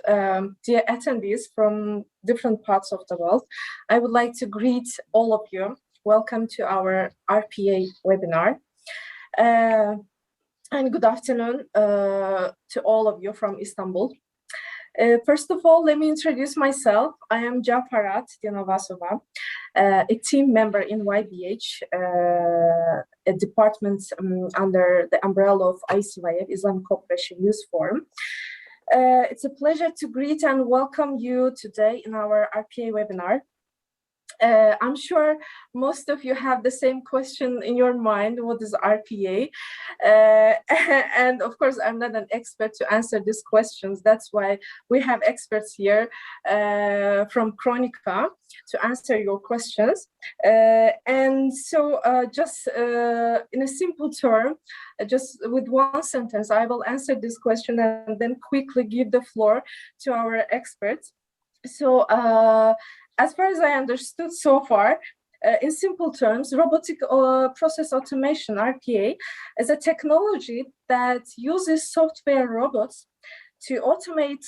dear attendees from different parts of the world, I would like to greet all of you. Welcome to our RPA webinar. And good afternoon to all of you from Istanbul. First of all, let me introduce myself. I am Jafarat Dinovasova, a team member in YBH, a department under the umbrella of ICYF, Islamic Cooperation Youth Forum. It's a pleasure to greet and welcome you today in our RPA webinar. I'm sure most of you have the same question in your mind: what is RPA? And of course, I'm not an expert to answer these questions. That's why we have experts here from Chronicle to answer your questions. And so just in a simple term, just with one sentence, I will answer this question and then quickly give the floor to our experts. So as far as I understood so far, in simple terms, robotic process automation, RPA, is a technology that uses software robots to automate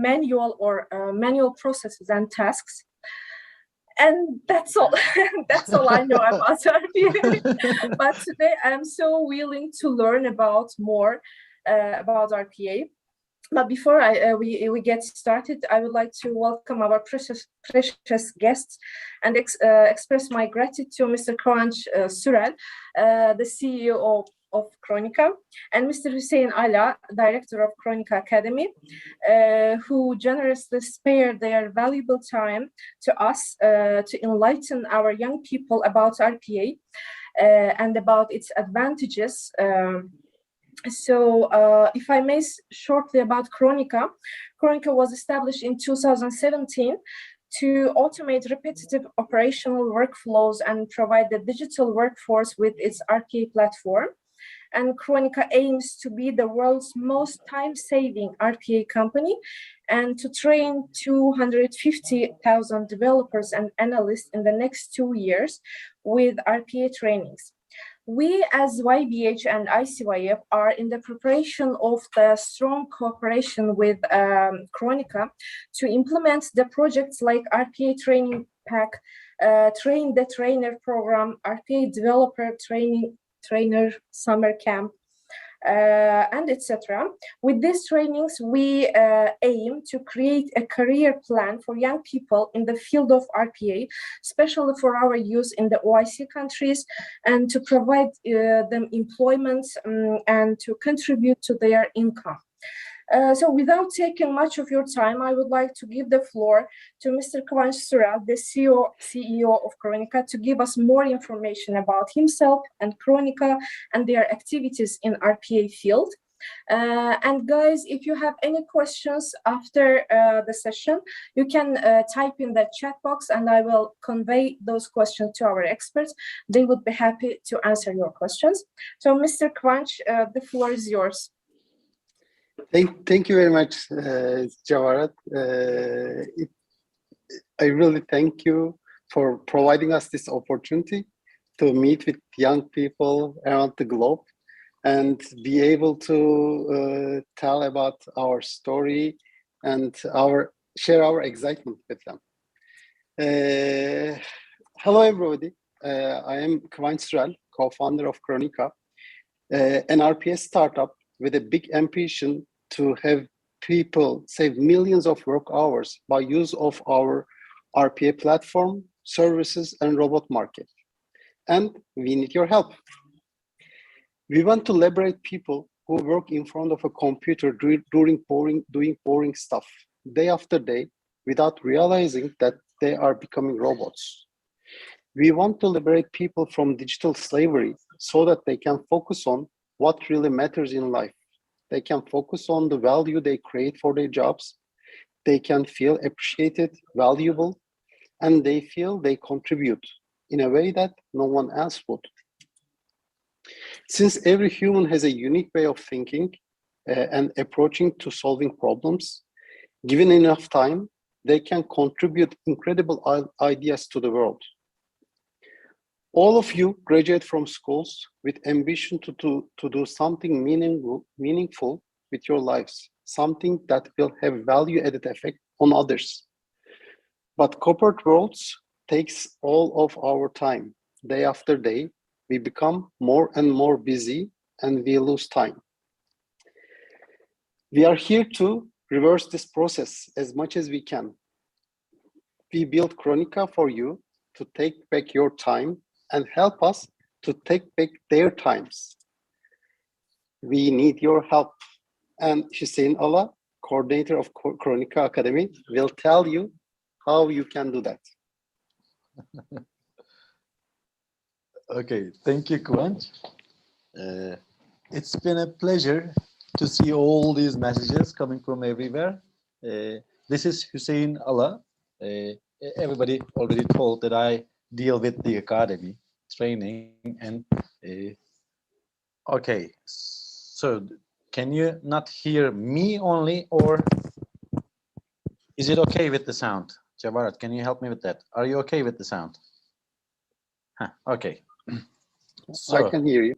manual processes and tasks. And that's all. That's all I know about RPA. But today I'm so willing to learn about more about RPA. But before we get started, I would like to welcome our precious guests and express my gratitude to Mr. Kıvanç Sürel, the CEO of Chronicle, and Mr. Hüseyin Ala, Director of Chronicle Academy, who generously spared their valuable time to us to enlighten our young people about RPA and about its advantages. So if I may shortly about Chronicle, Chronicle was established in 2017 to automate repetitive operational workflows and provide the digital workforce with its RPA platform. And Chronicle aims to be the world's most time-saving RPA company and to train 250,000 developers and analysts in the next 2 years with RPA trainings. We as YBH and ICYF are in the preparation of the strong cooperation with Chronicle to implement the projects like RPA Training Pack, Train the Trainer Program, RPA Developer Trainer Summer Camp, and etc. With these trainings, we aim to create a career plan for young people in the field of RPA, especially for our youth in the OIC countries, and to provide them employment and to contribute to their income. So without taking much of your time, I would like to give the floor to Mr. Kıvanç Sürel, the CEO of Chronicle, to give us more information about himself and Chronicle and their activities in RPA field. And guys, if you have any questions after the session, you can type in the chat box and I will convey those questions to our experts. They would be happy to answer your questions. So Mr. Kıvanç, the floor is yours. Thank you very much, Javarat. I really thank you for providing us this opportunity to meet with young people around the globe and be able to tell about our story and share our excitement with them. Hello, everybody. I am Kıvanç Sürel, co-founder of Chronicle, an RPA startup with a big ambition to have people save millions of work hours by use of our RPA platform, services, and robot market. And we need your help. We want to liberate people who work in front of a computer doing boring stuff day after day without realizing that they are becoming robots. We want to liberate people from digital slavery so that they can focus on what really matters in life. They can focus on the value they create for their jobs. They can feel appreciated, valuable, and they feel they contribute in a way that no one else would. Since every human has a unique way of thinking and approaching to solving problems, given enough time, they can contribute incredible ideas to the world. All of you graduate from schools with ambition to do something meaningful with your lives, something that will have value added effect on others. But corporate worlds takes all of our time. Day after day, we become more and more busy and we lose time. We are here to reverse this process as much as we can. We built Chronica for you to take back your time and help us to take back their times. We need your help. And Hüseyin Ala, coordinator of Chronica Academy, will tell you how you can do that. Okay, thank you, Kıvanç. It's been a pleasure to see all these messages coming from everywhere. This is Hüseyin Ala. Everybody already told that I deal with the academy training and okay, so can you not hear me only, or is it okay with the sound? Javarat, can you help me with that? Are you okay with the sound? Huh, okay. So, I can hear you.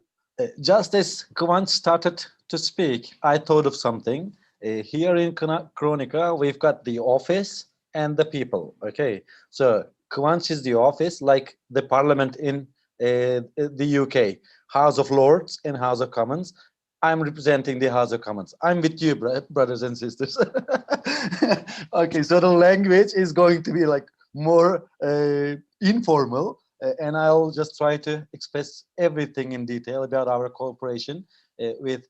Just as Kıvanç started to speak, I thought of something. Here in Chronica, we've got the office and the people. Okay, so Kıvanç is the office, like the parliament in the UK, House of Lords and House of Commons. I'm representing the House of Commons. I'm with you, brothers and sisters. Okay, so the language is going to be like more informal. And I'll just try to express everything in detail about our cooperation with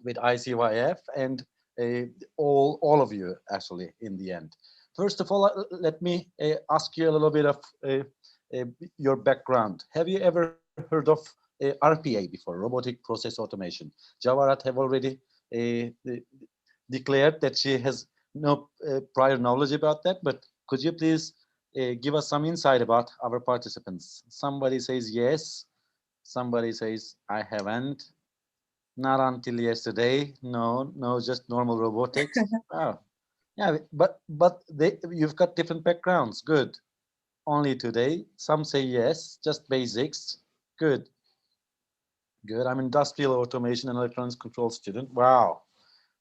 ICYF and all of you, actually, in the end. First of all, let me ask you a little bit of your background. Have you ever heard of RPA before, Robotic Process Automation? Javarat have already declared that she has no prior knowledge about that, but could you please give us some insight about our participants? Somebody says yes, somebody says I haven't, not until yesterday, no, just normal robotics. Oh, yeah, but you've got different backgrounds, good. Only today, some say yes, just basics, good. I'm industrial automation and electronics control student, wow.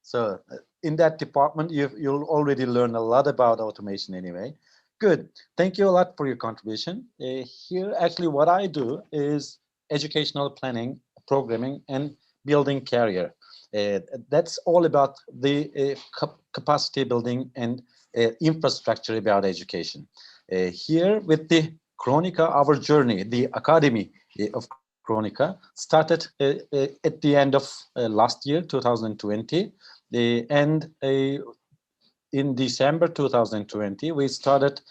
So in that department, you'll already learn a lot about automation anyway. Good. Thank you a lot for your contribution. Here, actually, what I do is educational planning, programming, and building career. That's all about the capacity building and infrastructure about education. Here, with the Chronica, our journey, the Academy of Chronica, started at the end of last year, 2020. And in December 2020, we started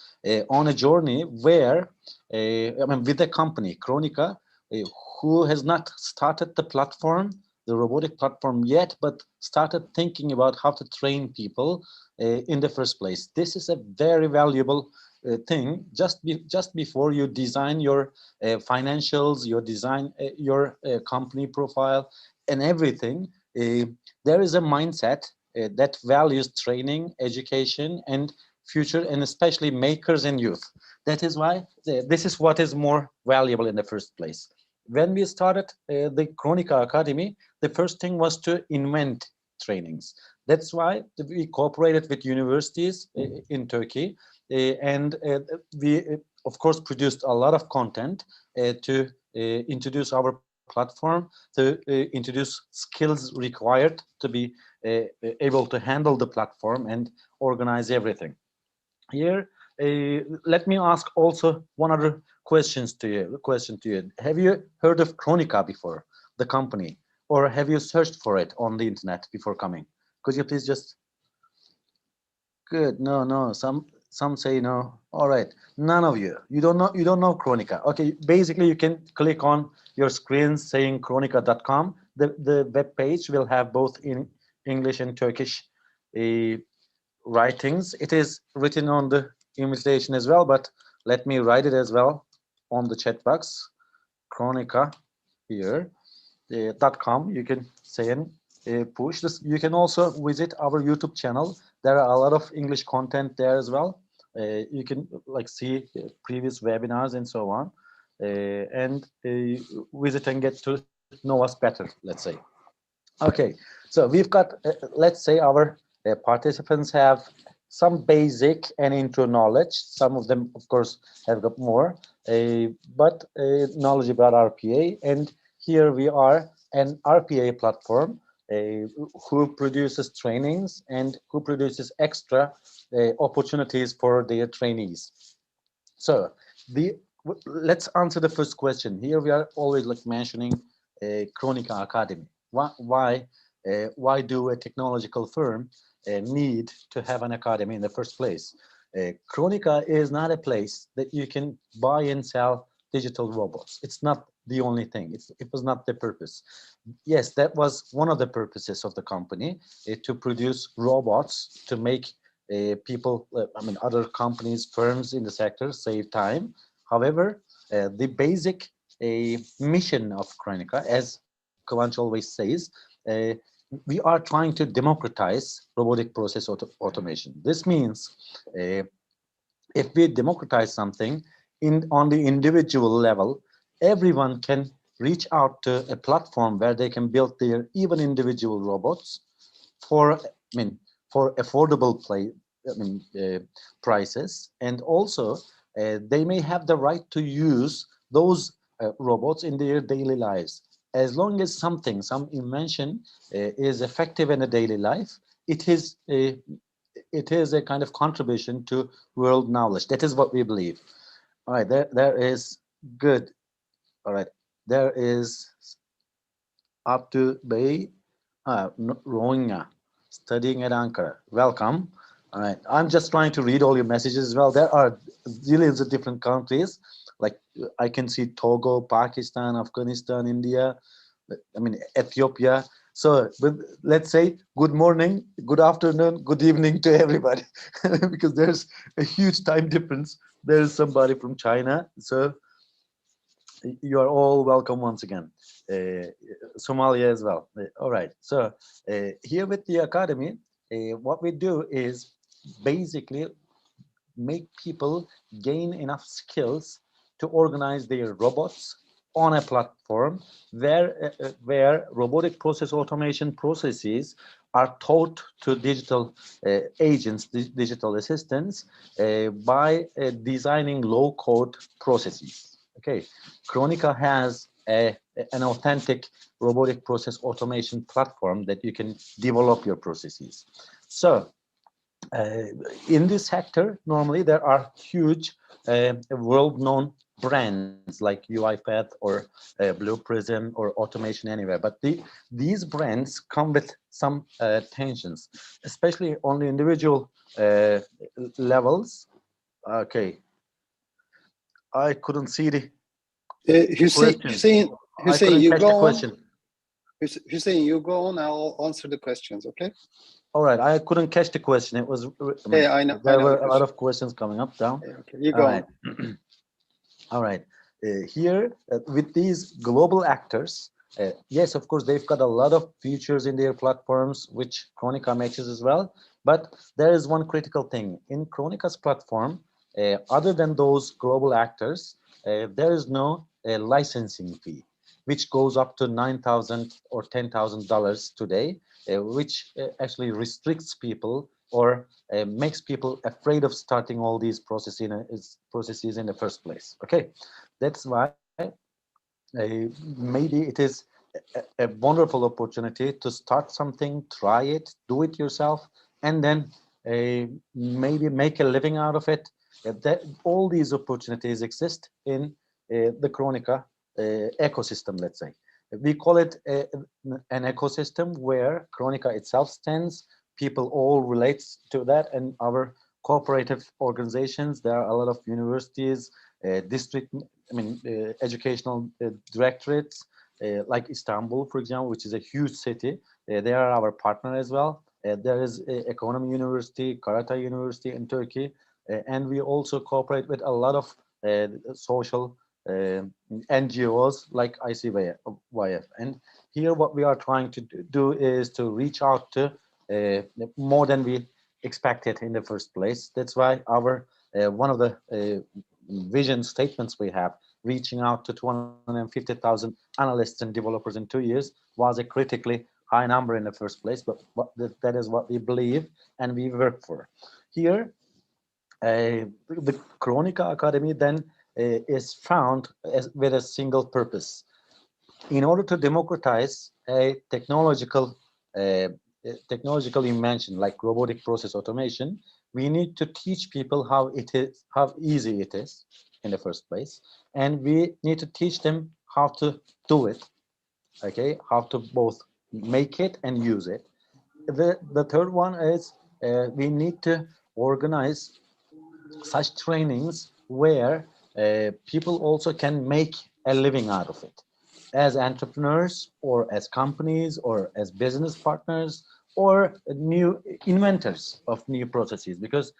on a journey where, with the company, Chronica, who has not started the platform, the robotic platform yet, but started thinking about how to train people in the first place. This is a very valuable thing. Just before you design your financials, your design your company profile and everything, there is a mindset that values training, education, and future, and especially makers and youth. That is why this is what is more valuable in the first place. When we started the Chronica Academy, the first thing was to invent trainings. That's why we cooperated with universities in Turkey, and we, of course, produced a lot of content to introduce our platform, to introduce skills required to be able to handle the platform and organize everything. Here, let me ask also one other question to you. Have you heard of Chronica before, the company, or have you searched for it on the internet before coming? Could you please just? Good. No. Some say no. All right. None of you. You don't know Chronica. Okay. Basically, you can click on your screen saying chronica.com. The web page will have both in English and Turkish writings. It is written on the invitation as well, but let me write it as well on the chat box. Chronica here .com. You can say and push this. You can also visit our YouTube channel. There are a lot of English content there as well. You can see previous webinars and so on, and visit and get to know us better, let's say. Okay, So we've got, let's say our participants have some basic and intro knowledge. Some of them, of course, have got more, but knowledge about RPA. And here we are an RPA platform who produces trainings and who produces extra opportunities for their trainees. So let's answer the first question. Here we are always like mentioning Chronica Academy. Why do a technological firm need to have an academy in the first place? Chronica is not a place that you can buy and sell digital robots. It's not the only thing. It was not the purpose. Yes, that was one of the purposes of the company, to produce robots to make people, other companies, firms in the sector save time. However, the basic mission of Chronica, as Kıvanç always says, we are trying to democratize robotic process automation. This means if we democratize something on the individual level, everyone can reach out to a platform where they can build their even individual robots for affordable prices, and also they may have the right to use those robots in their daily lives. As long as some invention is effective in a daily life, it is a kind of contribution to world knowledge. That is what we believe. All right, there is good. All right, there is up to Bay Rohingya studying at Ankara. Welcome. All right, I'm just trying to read all your messages as well. There are zillions of different countries. Like I can see Togo, Pakistan, Afghanistan, India, Ethiopia. So let's say good morning, good afternoon, good evening to everybody, because there's a huge time difference. There's somebody from China. So you are all welcome once again. Somalia as well. All right. So here with the Academy, what we do is basically make people gain enough skills to organize their robots on a platform where robotic process automation processes are taught to digital agents, digital assistants, by designing low-code processes. Okay, Chronica has an authentic robotic process automation platform that you can develop your processes. So in this sector, normally there are huge world-known brands like UiPath or Blue Prism or Automation Anywhere. But these brands come with some tensions, especially on the individual levels. Okay. I couldn't see the Hussein, you go on. Hussein, you go on. I'll answer the questions. Okay. All right. I couldn't catch the question. It was. Yeah, I know. There were a lot of questions coming up down. Yeah, okay, you go on. All right. Here with these global actors, yes, of course, they've got a lot of features in their platforms, which Chronica matches as well. But there is one critical thing in Chronica's platform. Other than those global actors, there is no licensing fee, which goes up to $9,000 or $10,000 today, which actually restricts people or makes people afraid of starting all these processes in the first place. Okay, that's why maybe it is a wonderful opportunity to start something, try it, do it yourself, and then maybe make a living out of it. All these opportunities exist in the Chronica ecosystem, let's say. We call it an ecosystem where Chronica itself stands. People all relate to that, and our cooperative organizations. There are a lot of universities, educational directorates, like Istanbul, for example, which is a huge city. They are our partner as well. There is Economy University, Karata University in Turkey, and we also cooperate with a lot of social NGOs like ICYF. And here what we are trying to do is to reach out to more than we expected in the first place. That's why our one of the vision statements we have, reaching out to 250,000 analysts and developers in 2 years, was a critically high number in the first place, but that is what we believe and we work for. Here, the Chronica Academy then is found with a single purpose. In order to democratize a technological invention like robotic process automation, we need to teach people how easy it is in the first place, and we need to teach them how to do it. Okay, how to both make it and use it. The third one is we need to organize such trainings where people also can make a living out of it as entrepreneurs or as companies or as business partners or new inventors of new processes, because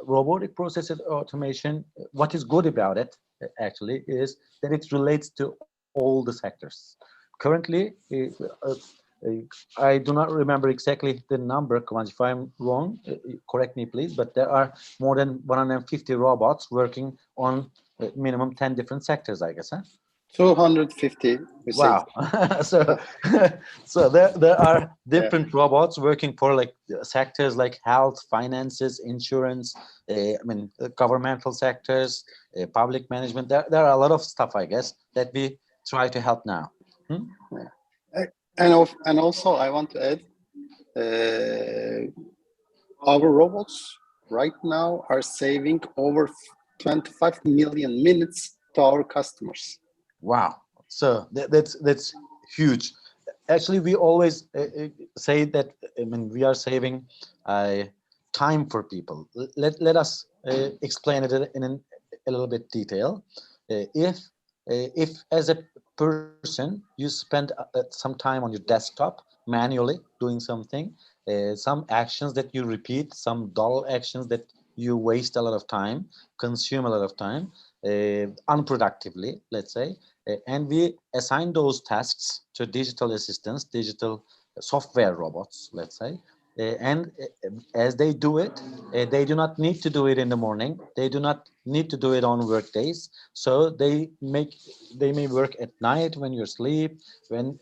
robotic process automation, what is good about it actually is that it relates to all the sectors. Currently, I do not remember exactly the number, Kıvanç, if I'm wrong, correct me please, but there are more than 150 robots working on minimum 10 different sectors, I guess, huh? 250, we say. Wow. So, so there are different robots working for like sectors like health, finances, insurance, governmental sectors, public management. There are a lot of stuff, I guess, that we try to help now. And also I want to add, our robots right now are saving over 25 million minutes to our customers. Wow. So that's huge. Actually, we always say that we are saving time for people. Let us explain it in a little bit detail. If as a person you spend some time on your desktop manually doing something, some actions that you repeat, some dull actions that you waste a lot of time, consume a lot of time, unproductively, let's say, and we assign those tasks to digital assistants, digital software robots, let's say, and as they do it, they do not need to do it in the morning. They do not need to do it on work days. So they may work at night when you're asleep, when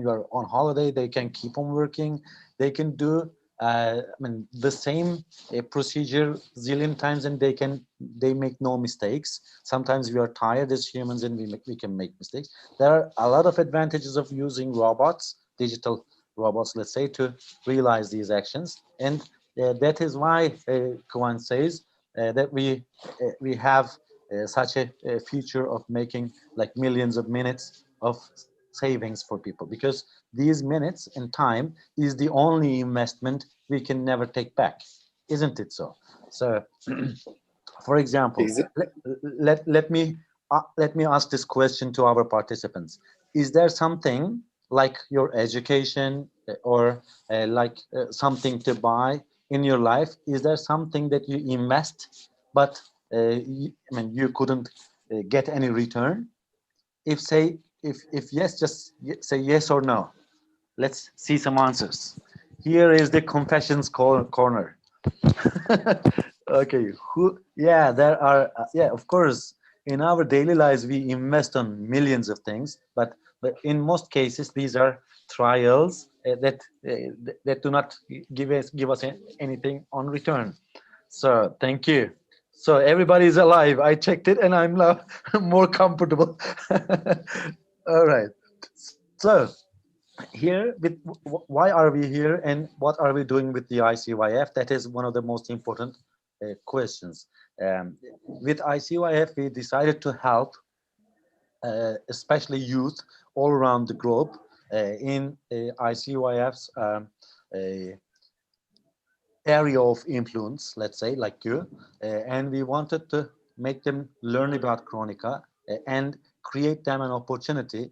you're on holiday. They can keep on working. They can do the same procedure zillion times, and they make no mistakes. Sometimes we are tired as humans, and we can make mistakes. There are a lot of advantages of using robots, digital robots, let's say, to realize these actions, and that is why Kıvanç says that we have such a future of making like millions of minutes of savings for people, because these minutes and time is the only investment we can never take back, isn't it so? So for example, let me ask this question to our participants. Is there something like your education or something to buy in your life? Is there something that you invest but you couldn't get any return? If yes, just say yes or no. Let's see some answers. Here is the confessions corner. Okay, yeah, there are, yeah, of course, in our daily lives, we invest on millions of things, but in most cases, these are trials that do not give us anything on return. So thank you. So everybody is alive. I checked it and I'm now more comfortable. All right. So here, why are we here and what are we doing with the ICYF? That is one of the most important questions. With ICYF, we decided to help especially youth all around the globe in ICYF's area of influence, let's say, like you, and we wanted to make them learn about Chronica and create them an opportunity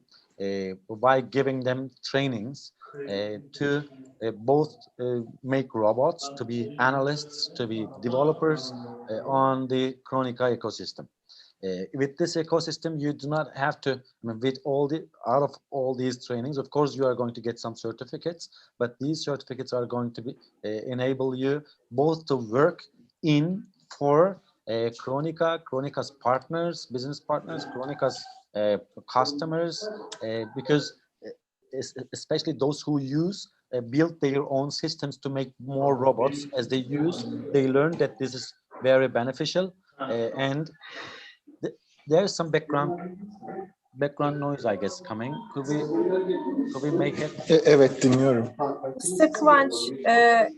by giving them trainings to both make robots, to be analysts, to be developers on the Chronica ecosystem. With this ecosystem, you do not have to, with out of all these trainings, of course, you are going to get some certificates, but these certificates are going to be enable you both to work for Chronica's partners, business partners, Chronica's customers, because especially those who build their own systems to make more robots. As they learn that this is very beneficial, and there's some background noise, I guess, coming. Could we make it? Evet, dinliyorum. Mr. Kıvanç,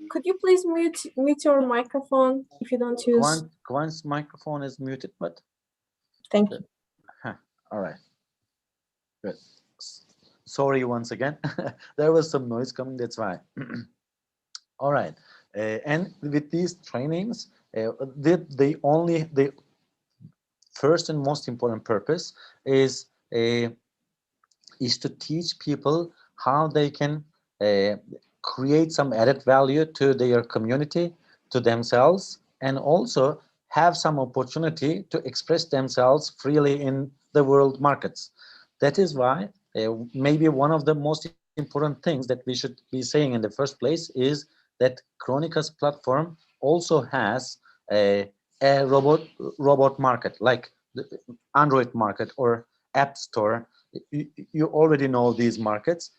could you please mute your microphone if you don't use? Kıvanç's microphone is muted, but Thank you. all right, good. Sorry once again. There was some noise coming, that's why. All right, and with these trainings, the first and most important purpose is to teach people how they can create some added value to their community, to themselves, and also have some opportunity to express themselves freely in the world markets. That is why maybe one of the most important things that we should be saying in the first place is that Chronica's platform also has a robot market, like the Android market or App Store. You already know these markets.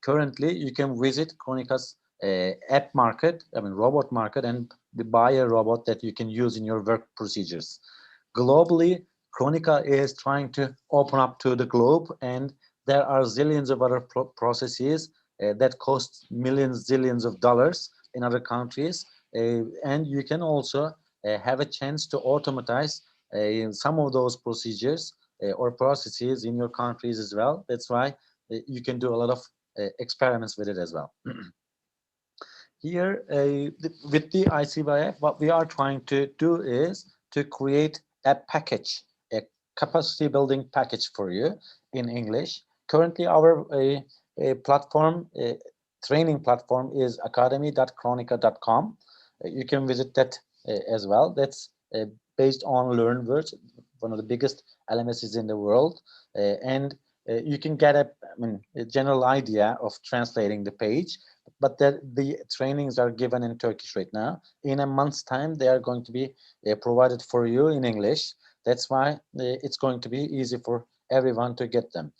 Currently, you can visit Chronica's app market, robot market, and buy a robot that you can use in your work procedures. Globally, Chronica is trying to open up to the globe, and there are zillions of other processes that cost millions, zillions of dollars in other countries, and you can also have a chance to automatize some of those procedures or processes in your countries as well. That's why you can do a lot of experiments with it as well. Here, with the ICYF, what we are trying to do is to create a package, a capacity building package for you in English. Currently, our platform, training platform is academy.chronica.com. You can visit that as well. That's based on LearnWords, one of the biggest LMSs in the world, and you can get a general idea of translating the page, but the trainings are given in Turkish right now. In a month's time, they are going to be provided for you in English. That's why it's going to be easy for everyone to get them.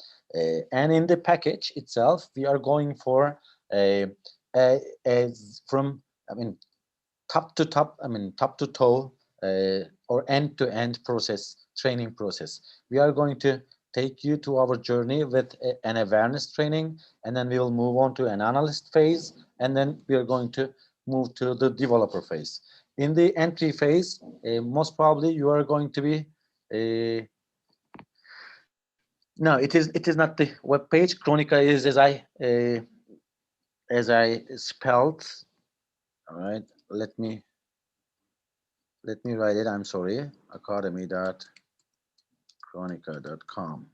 And in the package itself, we are going for from top to top, top to toe, or end-to-end process, training process. We are going to take you to our journey with an awareness training, and then we will move on to an analyst phase, and then we are going to move to the developer phase. In the entry phase, most probably you are going to be no, it is not the web page. Chronica is as I spelled. All right, let me write it. I'm sorry. Academy.chronica.com.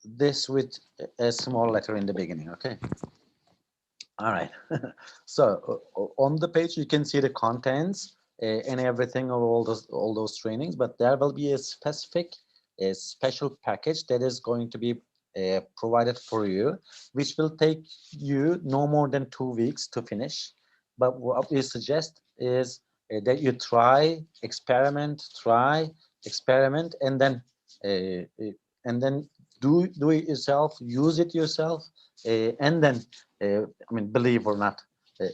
This with a small letter in the beginning. Okay. All right. So on the page you can see the contents and everything of all those trainings, but there will be a special package that is going to be provided for you, which will take you no more than 2 weeks to finish. But what we suggest is that you experiment, and then do it yourself, use it yourself, and then believe or not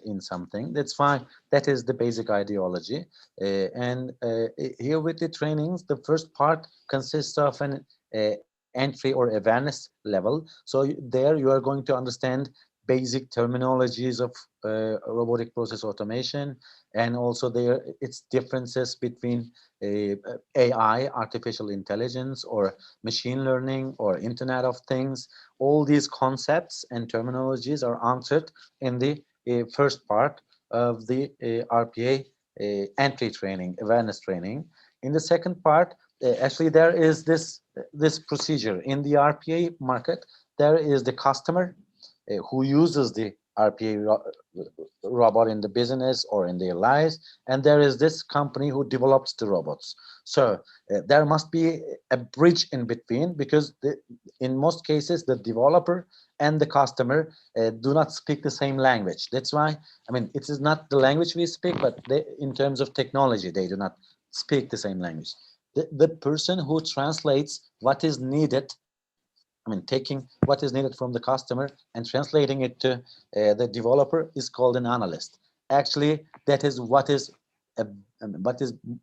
in something. That's fine. That is the basic ideology. And here with the trainings, the first part consists of an entry or awareness level. So there you are going to understand basic terminologies of robotic process automation, and also its differences between AI, artificial intelligence, or machine learning, or Internet of Things. All these concepts and terminologies are answered in the first part of the RPA entry training, awareness training. In the second part, actually there is this procedure. In the RPA market, there is the customer who uses the RPA robot in the business or in their lives, and there is this company who develops the robots. So there must be a bridge in between, because in most cases the developer and the customer do not speak the same language. That's why, it is not the language we speak, but in terms of technology, they do not speak the same language. The person who translates what is needed taking what is needed from the customer and translating it to the developer is called an analyst. Actually, that is what is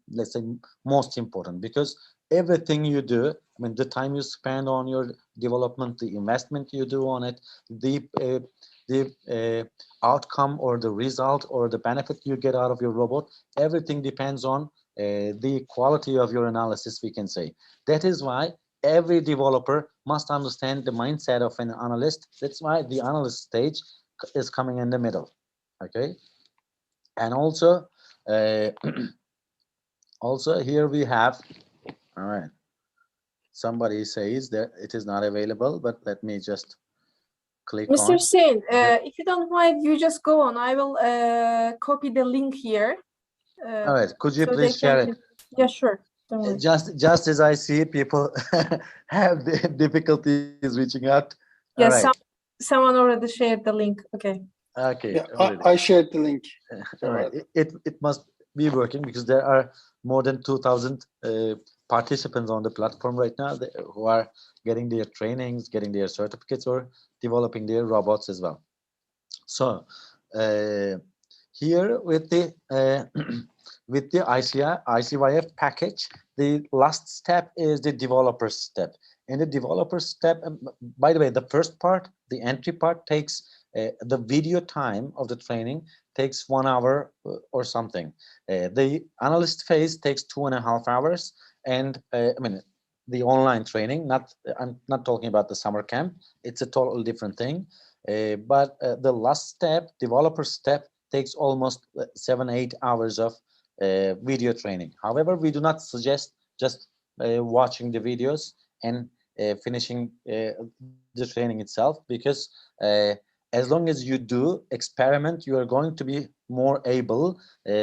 let's say most important, because everything you do, the time you spend on your development, the investment you do on it, the outcome or the result or the benefit you get out of your robot, everything depends on the quality of your analysis, we can say. That is why every developer must understand the mindset of an analyst. That's why the analyst stage is coming in the middle. Okay. And also also here we have, all right, somebody says that it is not available, but let me just click Mr. on. Hussein, if you don't mind, you just go on. I will copy the link here. All right, could you so please share it? Yeah, sure. Don't worry. Just as I see people have the difficulties reaching out. Yes, all right. Someone already shared the link. Okay. Okay. Yeah, I shared the link. All right. It must be working, because there are more than 2,000 participants on the platform right now who are getting their trainings, getting their certificates, or developing their robots as well. So here with the with the ICYF package, the last step is the developer step. In the developer step, by the way, the first part, the entry part, takes the video time of the training takes 1 hour or something. The analyst phase takes 2.5 hours, and the online training. I'm not talking about the summer camp. It's a totally different thing. But the last step, developer step, takes almost 7-8 hours of video training. However, we do not suggest just watching the videos and finishing the training itself, because as long as you do experiment, you are going to be more able,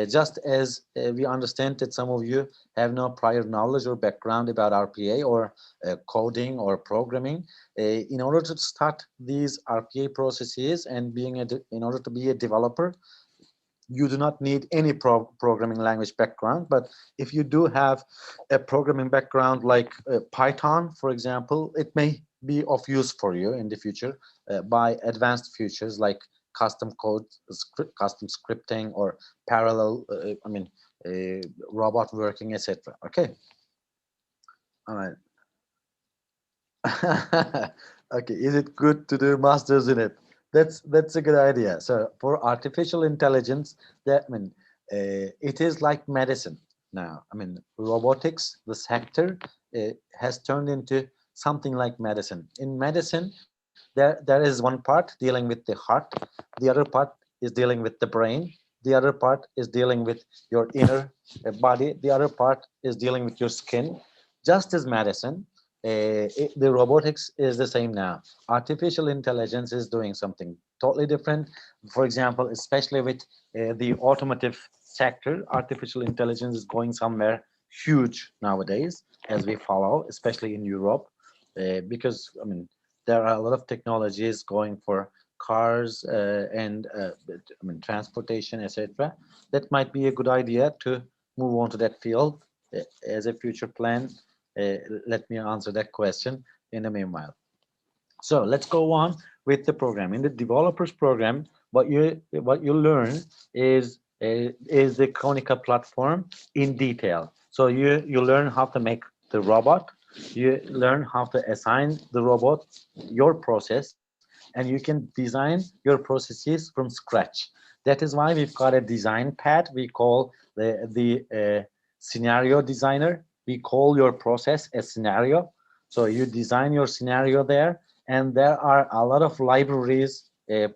just as we understand that some of you have no prior knowledge or background about RPA or coding or programming. In order to start these RPA processes and in order to be a developer, you do not need any programming language background. But if you do have a programming background like Python, for example, it may be of use for you in the future by advanced features like custom code, custom scripting, or parallel, robot working, etc. Okay. All right. Okay. Is it good to do masters in it? That's a good idea. So for artificial intelligence, it is like medicine now. Robotics, the sector, has turned into something like medicine. In medicine, there is one part dealing with the heart, the other part is dealing with the brain, the other part is dealing with your inner body, the other part is dealing with your skin. Just as medicine, the robotics is the same now. Artificial intelligence is doing something totally different. For example, especially with the automotive sector, artificial intelligence is going somewhere huge nowadays, as we follow, especially in Europe, because there are a lot of technologies going for cars and transportation, etc. That might be a good idea to move on to that field as a future plan. Let me answer that question in the meanwhile. So let's go on with the program. In the developers program, what you learn is the Chronicle platform in detail. So you learn how to make the robot, you learn how to assign the robot your process, and you can design your processes from scratch. That is why we've got a design pad we call the scenario designer. We call your process a scenario. So you design your scenario there, and there are a lot of libraries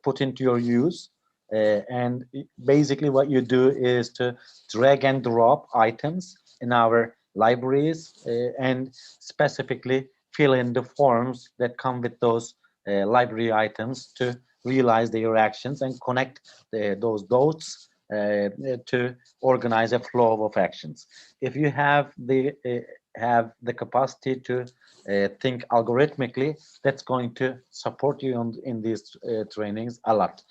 put into your use. And basically what you do is to drag and drop items in our libraries and specifically fill in the forms that come with those library items to realize their actions and connect those dots to organize a flow of actions. If you have the capacity to think algorithmically, that's going to support you in these trainings a lot.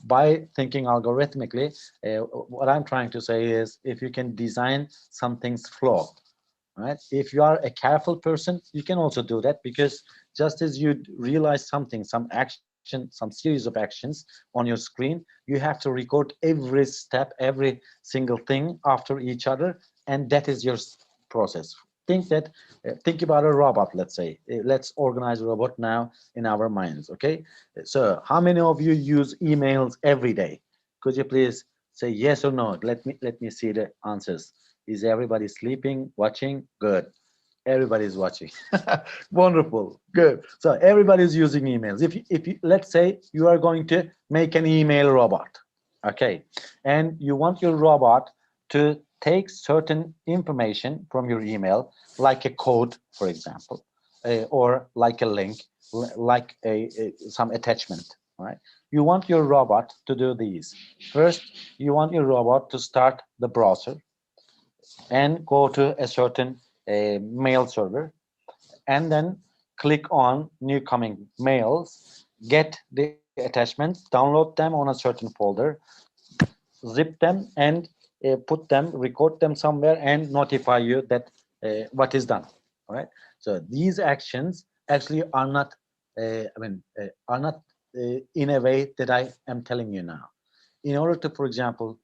By thinking algorithmically, what I'm trying to say is if you can design something's flow, right? If you are a careful person, you can also do that, because just as you realize something, some action, some series of actions on your screen, you have to record every step, every single thing after each other, and that is your process. Think about a robot. Let's say, let's organize a robot now in our minds. Okay, so how many of you use emails every day? Could you please say yes or no? Let me see the answers. Is everybody sleeping, watching? Good. Everybody's watching. Wonderful. Good. So everybody's using emails. If you, let's say you are going to make an email robot, okay, and you want your robot to take certain information from your email, like a code, for example, or like a link, like some attachment, right? You want your robot to do these. First, you want your robot to start the browser and go to a certain mail server, and then click on new coming mails, get the attachments, download them on a certain folder, zip them, and put them, record them somewhere, and notify you that what is done. All right. So these actions actually are not, are not in a way that I am telling you now. In order to, for example,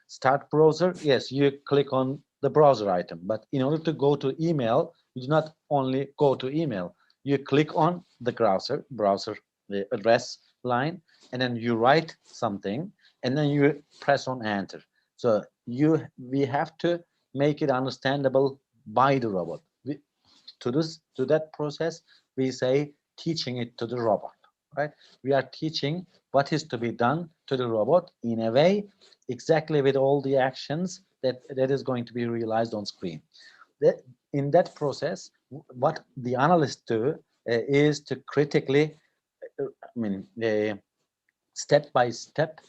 start browser, yes, you click on the browser item, but in order to go to email, you do not only go to email. You click on the browser the address line, and then you write something, and then you press on enter. So we have to make it understandable by the robot. To that process, we say teaching it to the robot, right? We are teaching what is to be done to the robot in a way exactly with all the actions that is going to be realized on screen. That in that process, what the analysts do is to critically, step by step,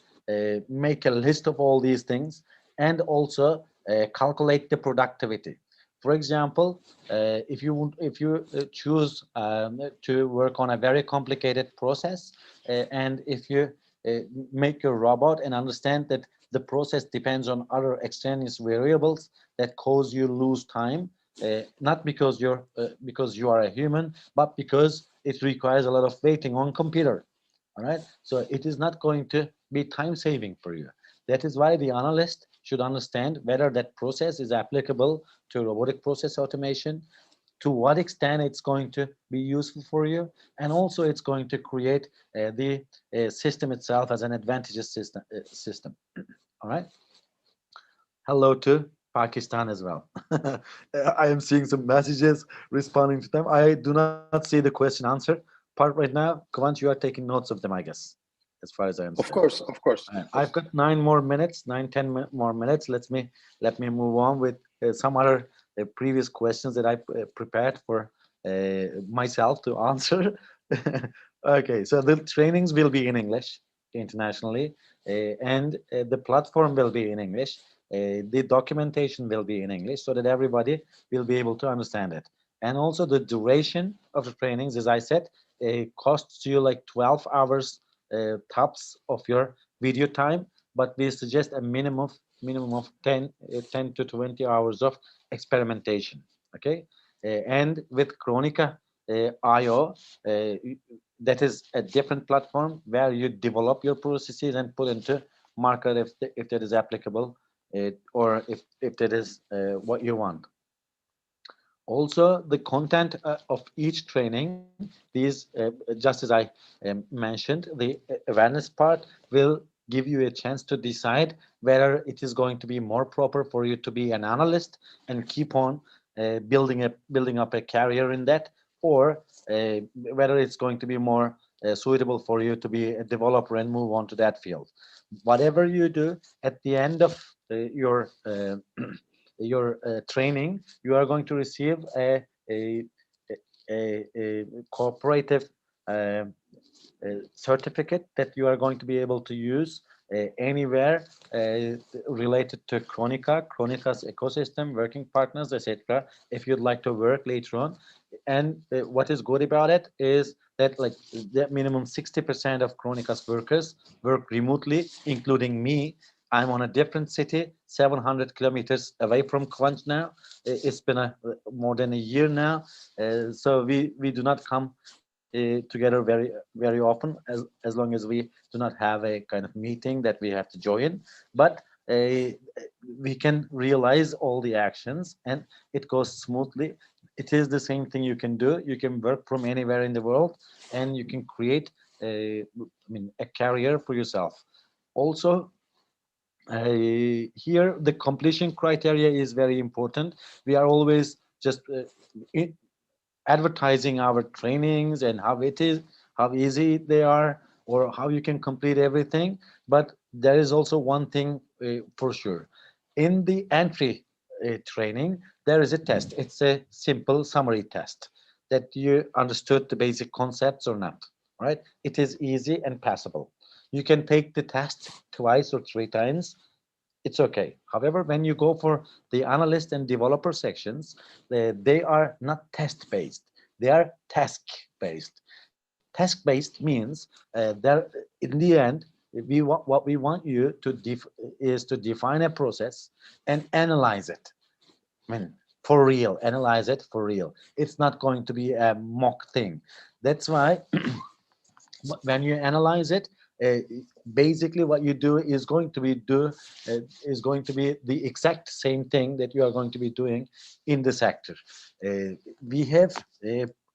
make a list of all these things, and also calculate the productivity. For example, if you choose to work on a very complicated process, and if you uh, make your robot and understand that the process depends on other extraneous variables that cause you lose time, not because you are a human, but because it requires a lot of waiting on computer. All right. So it is not going to be time saving for you. That is why the analyst should understand whether that process is applicable to robotic process automation, to what extent it's going to be useful for you, and also it's going to create the system itself as an advantageous system. All right. Hello to Pakistan as well. I am seeing some messages, responding to them. I do not see the question answer part right now. Kavant, you are taking notes of them, I guess, as far as I Of understand. course, of course, of I've course. got 9 more minutes, 9, 10 more minutes. Let me move on with some other previous questions that I prepared for myself to answer. Okay, so the trainings will be in English internationally, and the platform will be in English. The documentation will be in English so that everybody will be able to understand it. And also the duration of the trainings, as I said, costs you like 12 hours tops of your video time, but we suggest a minimum of 10 to 20 hours of experimentation. Okay, and with Chronica IO, that is a different platform where you develop your processes and put into market if that is applicable, or if that is what you want. Also, the content of each training, these just as I mentioned, the awareness part will give you a chance to decide whether it is going to be more proper for you to be an analyst and keep on building up a career in that, or whether it's going to be more suitable for you to be a developer and move on to that field. Whatever you do, at the end of your training, you are going to receive a cooperative uh, certificate that you are going to be able to use anywhere related to Chronica's ecosystem, working partners, etc. If you'd like to work later on. And what is good about it is that like the minimum 60% of Chronica's workers work remotely, including me. I'm on a different city, 700 kilometers away from Kvanch now. It's been more than a year now, so we do not come together very often, as long as we do not have a kind of meeting that we have to join. But we can realize all the actions, and it goes smoothly. It is the same thing you can do. You can work from anywhere in the world, and you can create a career for yourself. Also, here the completion criteria is very important. We are always just advertising our trainings and how easy they are, or how you can complete everything. But there is also one thing for sure. In the entry training, there is a test. It's a simple summary test that you understood the basic concepts or not, right? It is easy and passable. You can take the test twice or three times. It's okay. However, when you go for the analyst and developer sections, they are not test based. They are task based. Task based means there in the end, what we want you to is to define a process and analyze it. I mean, for real, analyze it for real. It's not going to be a mock thing. That's why when you analyze it, uh, basically what you do is going to be the exact same thing that you are going to be doing in the sector. We have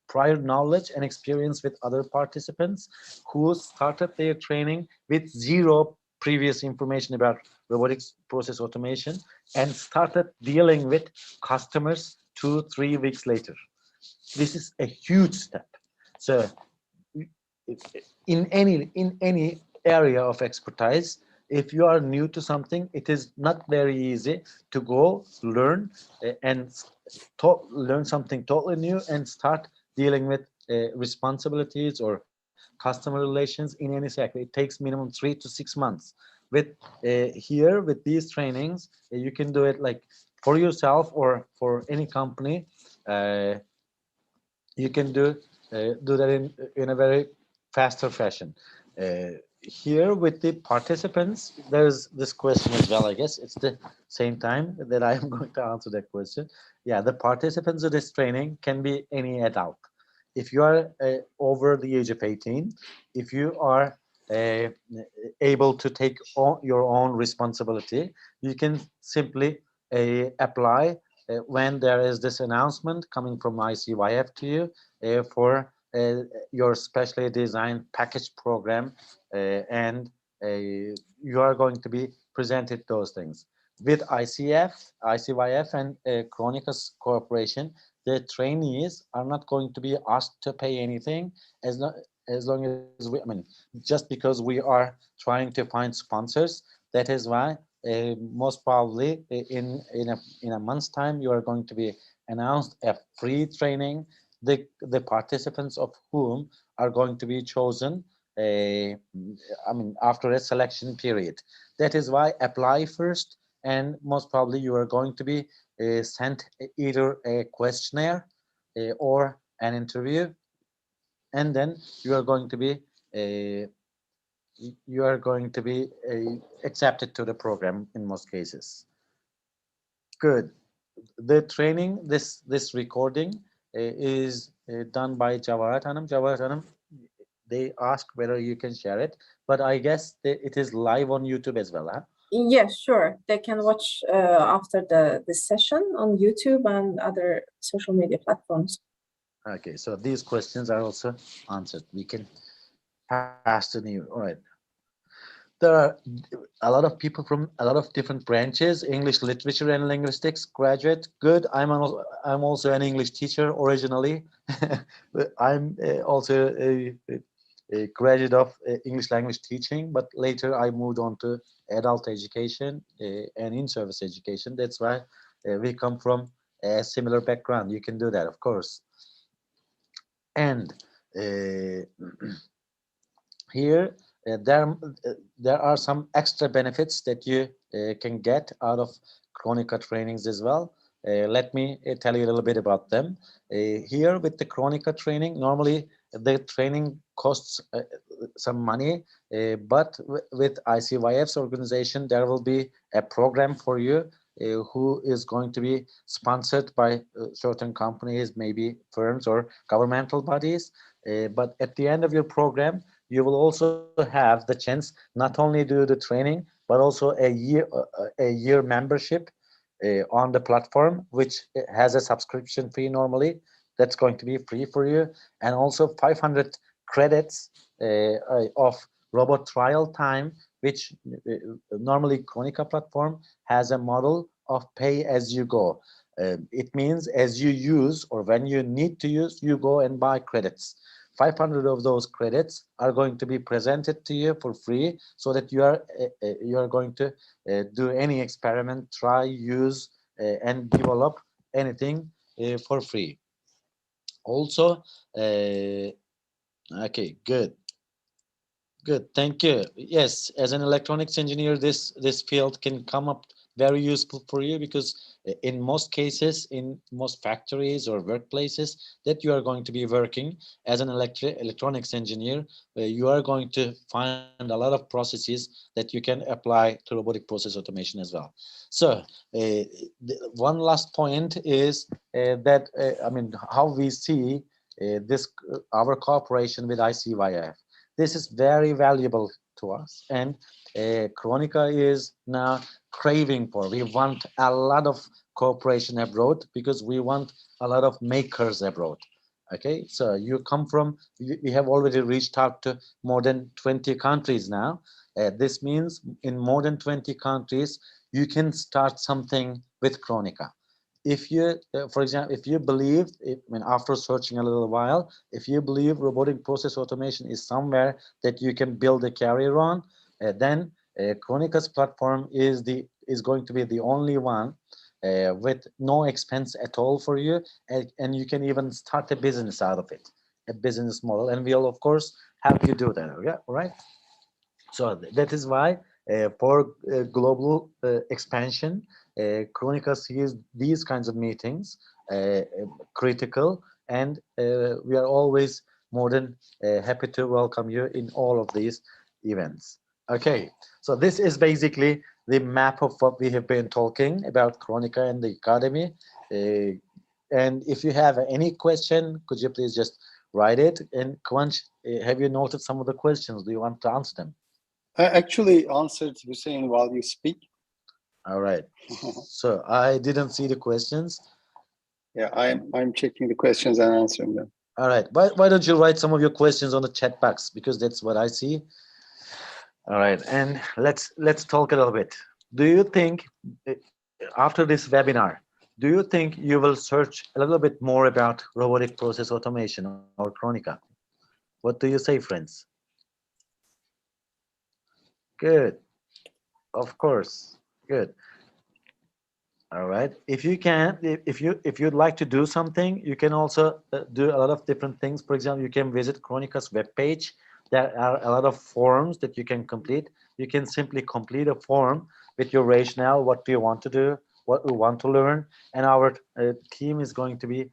prior knowledge and experience with other participants who started their training with zero previous information about robotics process automation and started dealing with customers 2-3 weeks later. This is a huge step. So in any area of expertise, if you are new to something, it is not very easy to go learn and learn something totally new and start dealing with responsibilities or customer relations in any sector. It takes minimum 3 to 6 months. With here with these trainings, you can do it like for yourself or for any company. You can do that in a very faster fashion. Here with the participants, there's this question as well. I guess it's the same time that I am going to answer that question. Yeah, the participants of this training can be any adult. If you are over the age of 18, if you are uh, able to take your own responsibility, you can simply apply when there is this announcement coming from ICYF to you for your specially designed package program, and you are going to be presented those things. With ICYF and Chronicle's cooperation, the trainees are not going to be asked to pay anything as long as just because we are trying to find sponsors. That is why most probably in a month's time you are going to be announced a free training, the participants of whom are going to be chosen after a selection period. That is why apply first, and most probably you are going to be sent either a questionnaire or an interview, and then you are going to be uh, accepted to the program in most cases. Good. The training, this recording is done by Jawahar Hanum. Jawahar Hanum, they ask whether you can share it, but I guess it is live on YouTube as well, huh? Yes, sure. They can watch after this session on YouTube and other social media platforms. Okay, so these questions are also answered. We can pass to new. All right. There are a lot of people from a lot of different branches: English literature and linguistics graduate. Good. I'm also an English teacher originally. I'm also a graduate of English language teaching, but later I moved on to adult education and in-service education. That's why we come from a similar background. You can do that, of course. And here there are some extra benefits that you can get out of Chronica trainings as well. Let me tell you a little bit about them. Here with the Chronica training, normally the training costs some money, but with ICYF's organization, there will be a program for you who is going to be sponsored by certain companies, maybe firms or governmental bodies. But at the end of your program, you will also have the chance not only do the training, but also a year membership on the platform, which has a subscription fee normally. That's going to be free for you, and also 500 credits of robot trial time, which normally Chronica platform has a model of pay as you go. It means as you use or when you need to use, you go and buy credits. 500 of those credits are going to be presented to you for free, so that you are going to do any experiment, try, use, and develop anything for free. Also, okay, good. Good, thank you. Yes, as an electronics engineer, this field can come up very useful for you, because in most cases, in most factories or workplaces that you are going to be working as an electronics engineer, you are going to find a lot of processes that you can apply to robotic process automation as well. So one last point is that I mean, how we see this our cooperation with ICYF. This is very valuable to us, and Chronica is now craving for. We want a lot of cooperation abroad, because we want a lot of makers abroad. Okay, so you come from, we have already reached out to more than 20 countries now. This means in more than 20 countries, you can start something with Chronica. If you, for example, if you believe, I mean, after searching a little while, if you believe robotic process automation is somewhere that you can build a career on, then Chronica's platform is going to be the only one with no expense at all for you, and you can even start a business out of it, a business model, and we'll of course help you do that. Yeah, right. So that is why for global expansion, Chronica sees these kinds of meetings critical, and we are always more than happy to welcome you in all of these events. Okay, so this is basically the map of what we have been talking about Chronica and the Academy. And if you have any question, could you please just write it? And Kwanch, have you noted some of the questions? Do you want to answer them? I actually answered Hussein while you speak. All right. So I didn't see the questions. Yeah, I'm checking the questions and answering them. All right. Why don't you write some of your questions on the chat box, because that's what I see. All right. And let's talk a little bit. Do you think after this webinar, do you think you will search a little bit more about robotic process automation or Chronica? What do you say, friends? Good. Of course. Good. All right. If you can, if you'd like to do something, you can also do a lot of different things. For example, you can visit Chronica's webpage. There are a lot of forms that you can complete. You can simply complete a form with your rationale. What do you want to do? What you want to learn? And our team is going to be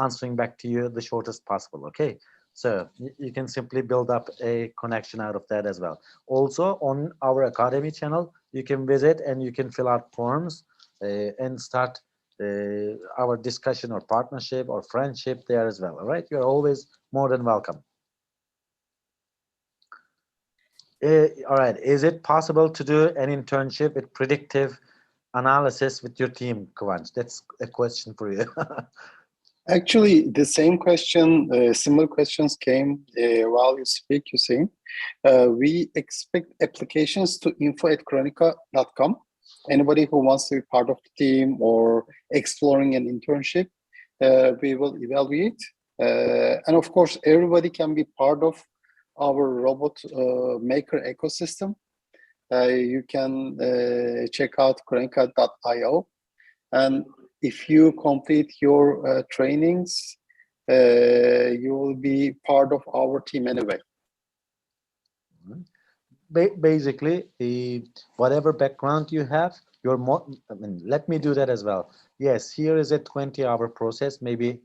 answering back to you the shortest possible. Okay. So you can simply build up a connection out of that as well. Also on our Academy channel, you can visit and you can fill out forms and start our discussion or partnership or friendship there as well. All right, you're always more than welcome. All right, is it possible to do an internship with predictive analysis with your team, Kwanch? That's a question for you. Actually, the same question, similar questions came while you speak, Hussein. We expect applications to info@chronica.com. Anybody who wants to be part of the team or exploring an internship, we will evaluate. And of course, everybody can be part of our robot maker ecosystem. You can check out chronica.io. And if you complete your trainings, you will be part of our team anyway. Basically, whatever background you have, your more, I mean, let me do that as well. Yes, here is a 20-hour process, maybe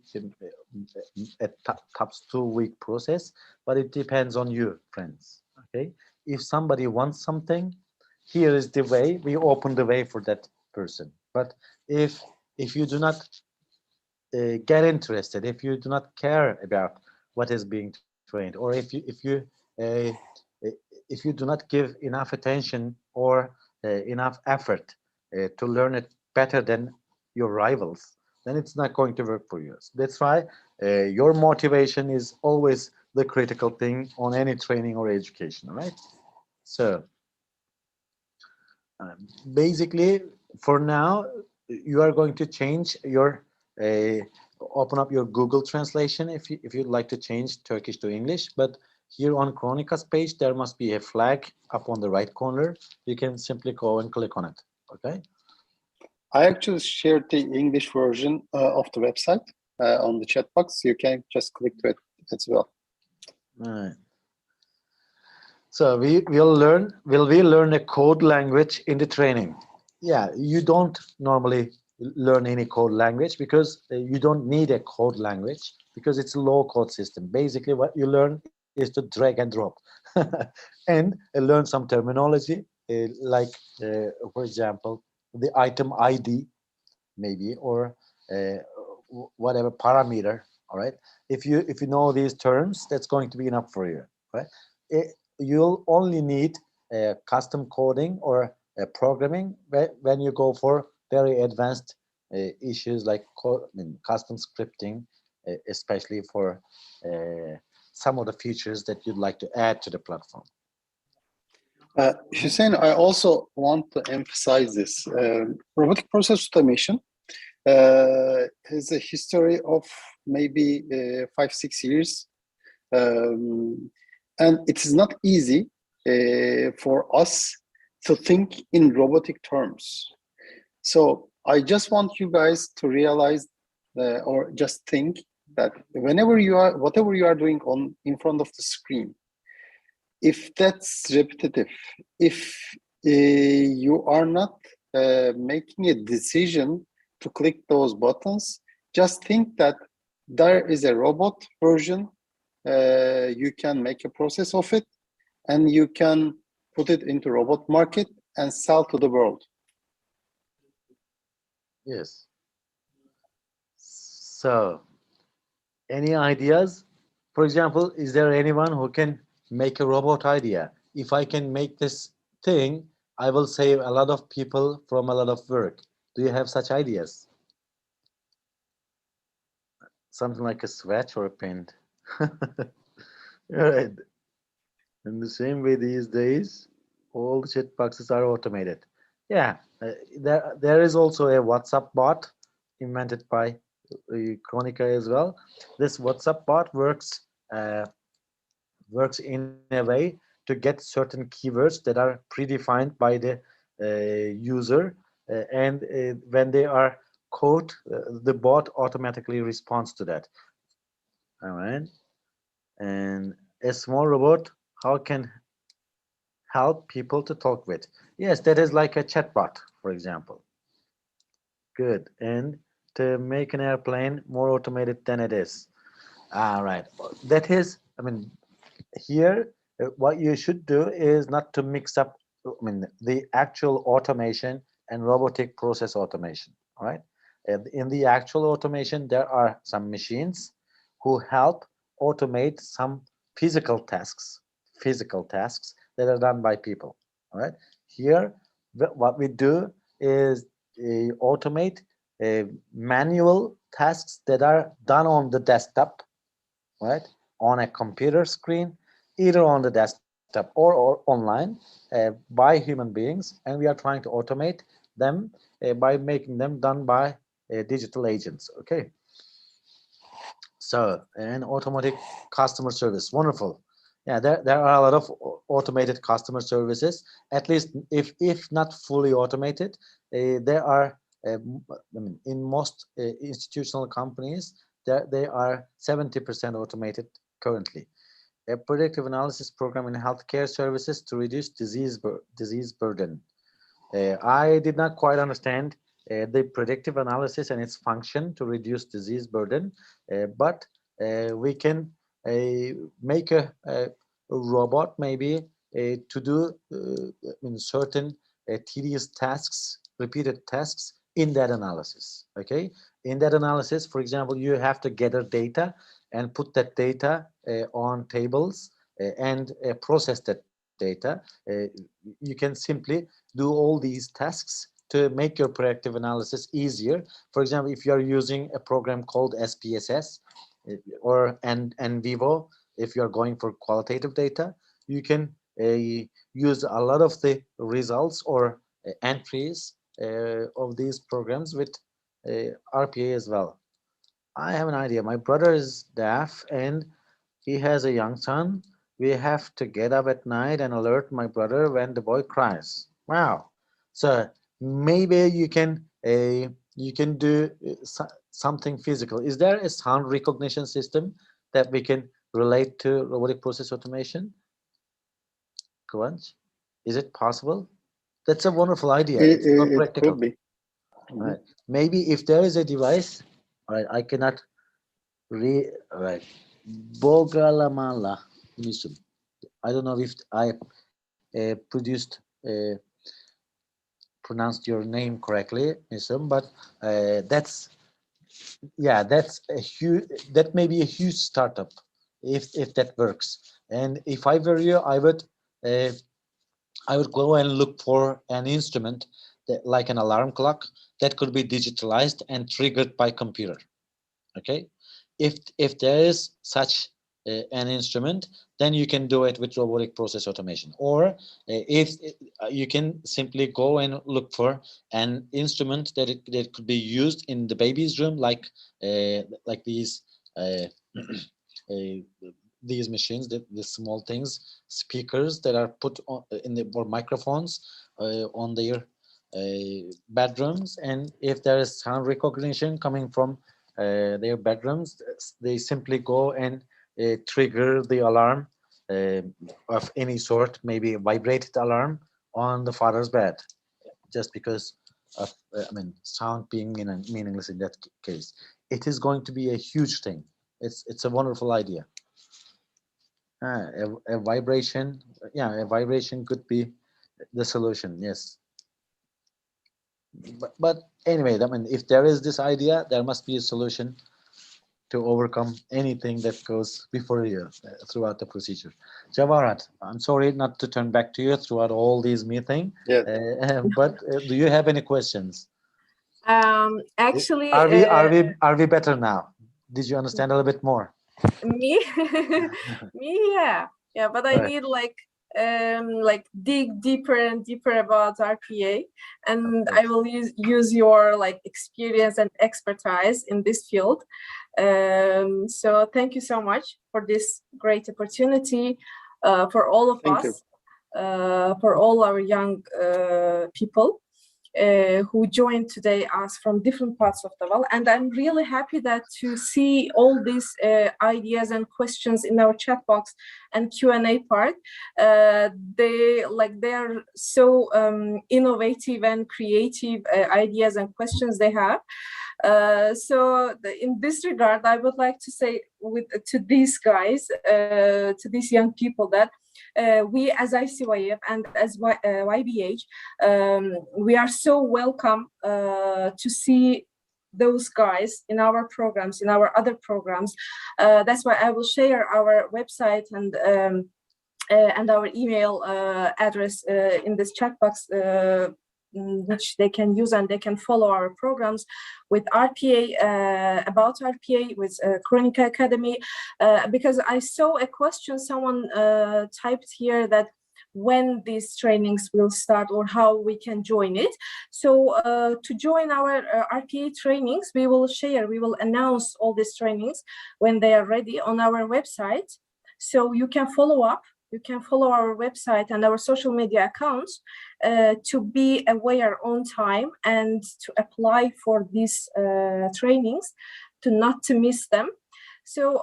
a tops 2-week process, but it depends on you, friends. Okay, if somebody wants something, here is the way we open the way for that person. But if you do not get interested, if you do not care about what is being trained, or uh, if you do not give enough attention or enough effort to learn it better than your rivals, then it's not going to work for you. That's why your motivation is always the critical thing on any training or education, right? So basically, for now, you are going to change your open up your Google translation if you'd like to change Turkish to English. But here on Chronica's page, there must be a flag up on the right corner. You can simply go and click on it. Okay. I actually shared the English version of the website on the chat box. You can just click to it as well. All right. So will we learn a code language in the training? Yeah, you don't normally learn any code language because you don't need a code language because it's a low code system. Basically, what you learn is to drag and drop and learn some terminology like, for example, the item ID maybe, or whatever parameter. All right. If you know these terms, that's going to be enough for you, right? You'll only need custom coding or programming when you go for very advanced issues like custom scripting, especially for some of the features that you'd like to add to the platform. Hussein, I also want to emphasize this. Robotic process automation has a history of maybe 5-6 years. And it is not easy for us to think in robotic terms. So I just want you guys to realize or just think that whatever you are doing in front of the screen, if that's repetitive, if you are not making a decision to click those buttons, just think that there is a robot version. You can make a process of it and you can put it into robot market and sell to the world. Yes. So any ideas? For example, is there anyone who can make a robot idea? If I can make this thing, I will save a lot of people from a lot of work. Do you have such ideas? Something like a swatch or a paint. Right. In the same way, these days, all the chat boxes are automated. Yeah, there is also a WhatsApp bot invented by Chronica as well. This WhatsApp bot works in a way to get certain keywords that are predefined by the user, and when they are caught, the bot automatically responds to that. All right, and a small robot, how can help people to talk with? Yes, that is like a chatbot, for example. Good. And to make an airplane more automated than it is. All right. That is, I mean, here, what you should do is not to mix up, I mean, the actual automation and robotic process automation. All right. In the actual automation, there are some machines who help automate some physical tasks that are done by people. All right. Here, what we do is automate manual tasks that are done on the desktop, right, on a computer screen, either on the desktop or online by human beings, and we are trying to automate them by making them done by digital agents. Okay. So, and automatic customer service, wonderful. Yeah, there are a lot of automated customer services, at least if not fully automated. There are, I mean, in most institutional companies, they are 70% automated currently. A predictive analysis program in healthcare services to reduce disease burden. I did not quite understand the predictive analysis and its function to reduce disease burden, but we can make a robot maybe to do certain tedious tasks, repeated tasks in that analysis. Okay, in that analysis, for example, you have to gather data and put that data on tables and process that data. You can simply do all these tasks to make your predictive analysis easier. For example, if you are using a program called SPSS or NVivo, if you are going for qualitative data, you can use a lot of the results or entries of these programs with RPA as well. I have an idea. My brother is deaf and he has a young son. We have to get up at night and alert my brother when the boy cries. Wow. So maybe you can do something physical. Is there a sound recognition system that we can relate to robotic process automation? Kıvanç, is it possible? That's a wonderful idea. It's not It practical. could be. All right. Maybe if there is a device, all right, I cannot all right. Bogalamala Misum. I don't know if I produced pronounced your name correctly, Misum, but that's that's a huge, that may be a huge startup if that works. And if I were you, I would go and look for an instrument that, like an alarm clock, that could be digitalized and triggered by computer. Okay, if there is such an instrument, then you can do it with robotic process automation. Or if you can simply go and look for an instrument that could be used in the baby's room, like these these machines, the small things, speakers that are put on in the, or microphones on their bedrooms. And if there is sound recognition coming from their bedrooms, they simply go and trigger the alarm of any sort, maybe a vibrated alarm on the father's bed, just because of sound being meaningless in that case. It is going to be a huge thing. It's a wonderful idea. A vibration, a vibration could be the solution. Yes. But anyway, if there is this idea, there must be a solution to overcome anything that goes before you throughout the procedure. Javarat, I'm sorry not to turn back to you throughout all these meetings, but do you have any questions? Actually, are we better now? Did you understand a little bit more? Me, yeah, but I need dig deeper and deeper about RPA, and I will use your experience and expertise in this field. So thank you so much for this great opportunity for all of us, for all our young people who joined today us from different parts of the world. And I'm really happy that to see all these ideas and questions in our chat box and Q&A part. They are so innovative and creative ideas and questions they have. So in this regard, I would like to say to these guys, to these young people, that we as ICYF and as YBH, we are so welcome to see those guys in our programs, in our other programs. That's why I will share our website and our email address in this chat box, which they can use, and they can follow our programs with RPA, about RPA, with Chronicle Academy, because I saw a question someone typed here, that when these trainings will start or how we can join it. So to join our RPA trainings, we will announce all these trainings when they are ready on our website. So you can follow up. You can follow our website and our social media accounts to be aware on time and to apply for these trainings, to not to miss them. So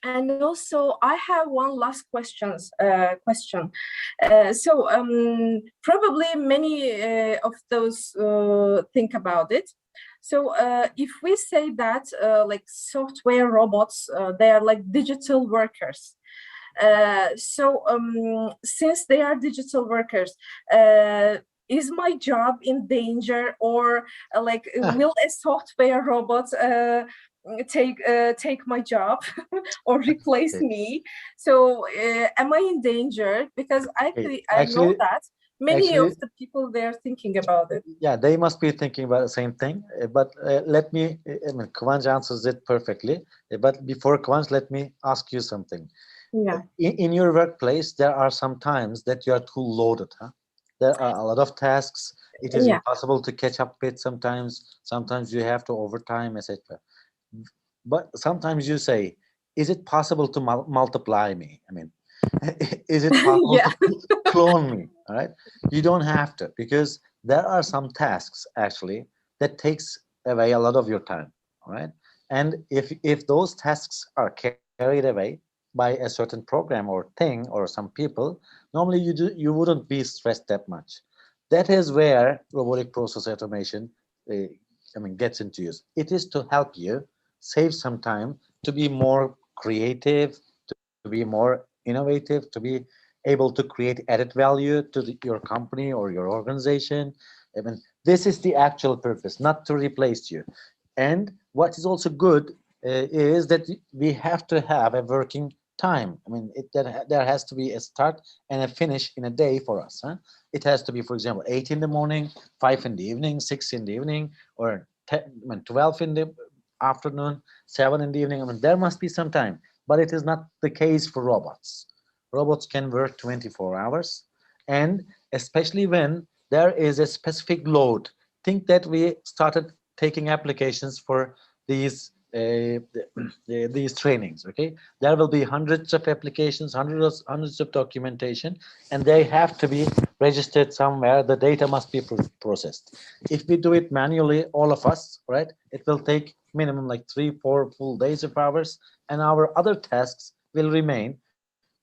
And also, I have one last question. Probably many of those think about it. So if we say that like software robots, they are like digital workers. Since they are digital workers, is my job in danger, or will a software robot take my job or replace Okay. me? So am I in danger? Because I know that many of the people, they're thinking about it. Yeah, they must be thinking about the same thing. But let me, I mean, Kıvanç answers it perfectly. But before Kıvanç, let me ask you something. Yeah. In your workplace, there are some times that you are too loaded. Huh? There are a lot of tasks. It is impossible to catch up with sometimes. Sometimes you have to overtime, etc. But sometimes you say, is it possible to multiply me? I mean, is it possible to clone me? All right. You don't have to, because there are some tasks actually that takes away a lot of your time. All right. And if those tasks are carried away by a certain program or thing or some people, normally you wouldn't be stressed that much. That is where robotic process automation gets into use. It is to help you save some time, to be more creative, to be more innovative, to be able to create added value to your company or your organization. I mean, this is the actual purpose, not to replace you. And what is also good is that we have to have a working time. I mean, there has to be a start and a finish in a day for us. Huh? It has to be, for example, 8 in the morning, 5 in the evening, 6 in the evening, or 12 in the afternoon, 7 in the evening. I mean, there must be some time, but it is not the case for robots. Robots can work 24 hours, and especially when there is a specific load. Think that we started taking applications for these these trainings. Okay, there will be hundreds of applications, hundreds of documentation, and they have to be registered somewhere. The data must be processed. If we do it manually, all of us, right, it will take minimum like 3-4 full days of hours, and our other tasks will remain,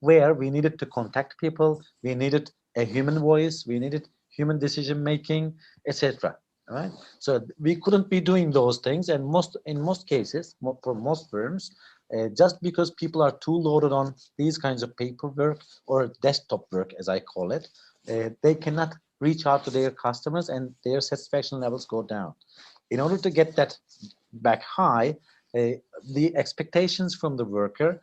where we needed to contact people, we needed a human voice, we needed human decision making, etc. Right? So we couldn't be doing those things, and in most cases, for most firms, just because people are too loaded on these kinds of paperwork or desktop work, as I call it, they cannot reach out to their customers, and their satisfaction levels go down. In order to get that back high, the expectations from the worker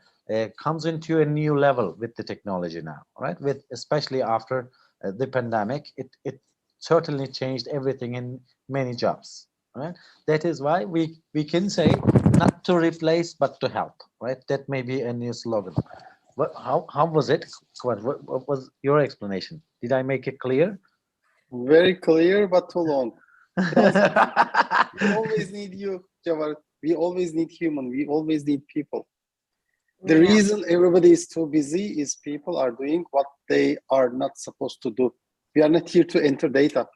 comes into a new level with the technology now, right? With especially after the pandemic, it certainly changed everything in many jobs, right? That is why we can say not to replace but to help, right? That may be a new slogan. How was it? What was your explanation? Did I make it clear? Very clear, but too long. We always need you, Jawad. We always need human. We always need people. The reason everybody is too busy is people are doing what they are not supposed to do. We are not here to enter data.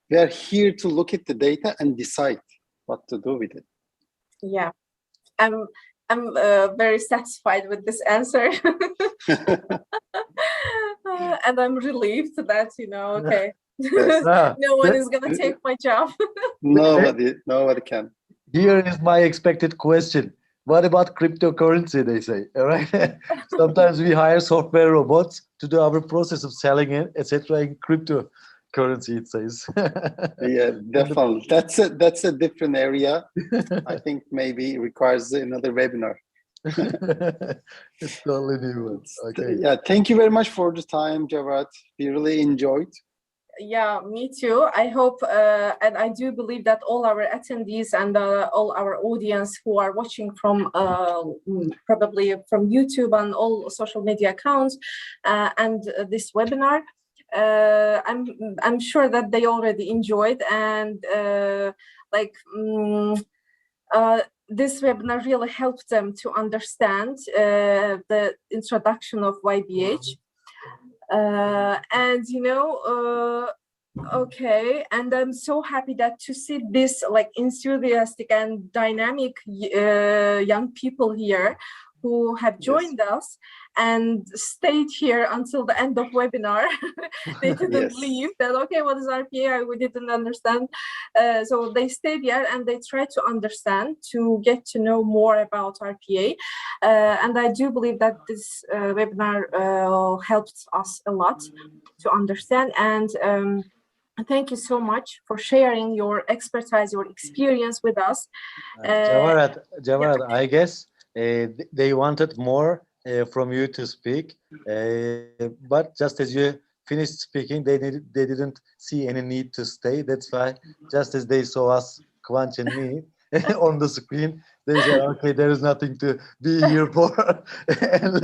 We are here to look at the data and decide what to do with it. Yeah, I'm very satisfied with this answer. And I'm relieved that, okay, Yes. no one is going to take my job. Nobody can. Here is my expected question. What about cryptocurrency, they say, all right? Sometimes we hire software robots to do our process of selling it, etc. in cryptocurrency, it says. Yeah, definitely. That's a different area. I think maybe it requires another webinar. It's totally new. Okay. Yeah, thank you very much for the time, Jawad. We really enjoyed. Yeah, me too. I hope, and I do believe that all our attendees and all our audience who are watching from probably from YouTube and all social media accounts and this webinar, I'm sure that they already enjoyed, and this webinar really helped them to understand the introduction of YBH. Okay, and I'm so happy that to see this like enthusiastic and dynamic young people here who have joined us and stayed here until the end of webinar. They didn't leave. That okay, what is RPA? We didn't understand. So they stayed here and they tried to understand, to get to know more about RPA. And I do believe that this webinar helped us a lot to understand. And thank you so much for sharing your expertise, your experience with us. Javarat, I guess they wanted more from you to speak, but just as you finished speaking, they didn't see any need to stay. That's why, just as they saw us, Kıvanç and me, on the screen, they said, "Okay, there is nothing to be here for." And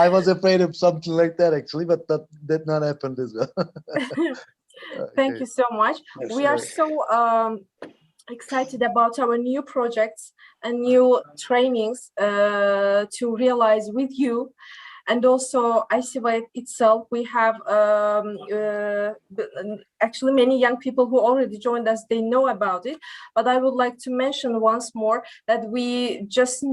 I was afraid of something like that actually, but that did not happen as well. Thank you so much. We are so excited about our new projects and new trainings to realize with you. And also ICY itself, we have actually many young people who already joined us, they know about it. But I would like to mention once more that we just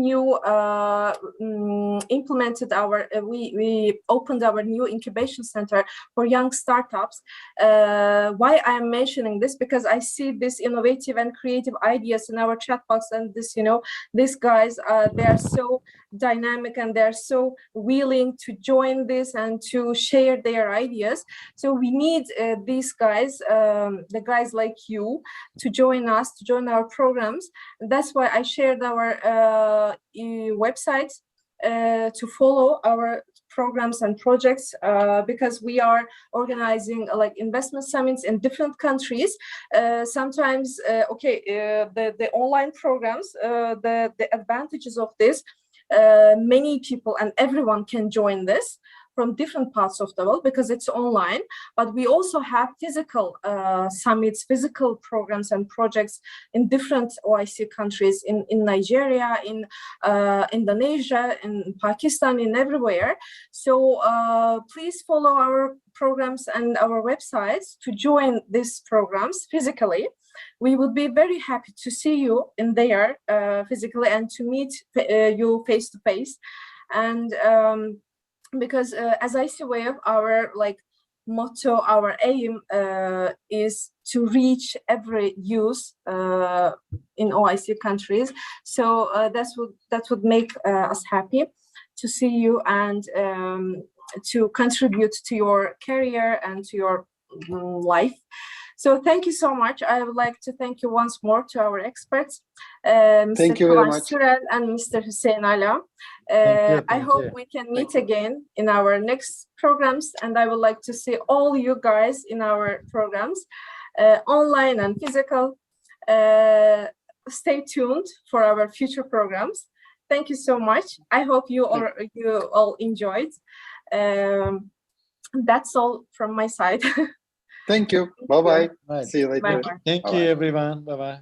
implemented our, we opened our new incubation center for young startups. Why I am mentioning this? Because I see this innovative and creative ideas in our chat box, and this, you know, these guys, they are so dynamic and they're so willing to join this and to share their ideas. So we need these guys, the guys like you, to join us, to join our programs. That's why I shared our website to follow our programs and projects, because we are organizing like investment summits in different countries. Sometimes, the online programs, the advantages of this, many people and everyone can join this from different parts of the world because it's online. But we also have physical summits, physical programs and projects in different OIC countries, in Nigeria, in Indonesia, in Pakistan, in everywhere. So please follow our programs and our websites to join these programs physically. We would be very happy to see you in there physically and to meet you face to face. And because as ICWave, our motto, our aim is to reach every youth in OIC countries. So that would make us happy to see you and to contribute to your career and to your life. So thank you so much. I would like to thank you once more to our experts, Mr. Kıvanç Sürel and Mr. Hüseyin Ala. I hope we can meet again in our next programs, and I would like to see all you guys in our programs, online and physical. Stay tuned for our future programs. Thank you so much. I hope you all enjoyed. That's all from my side. Thank you. Bye-bye. See you later. Thank you, everyone. Bye-bye.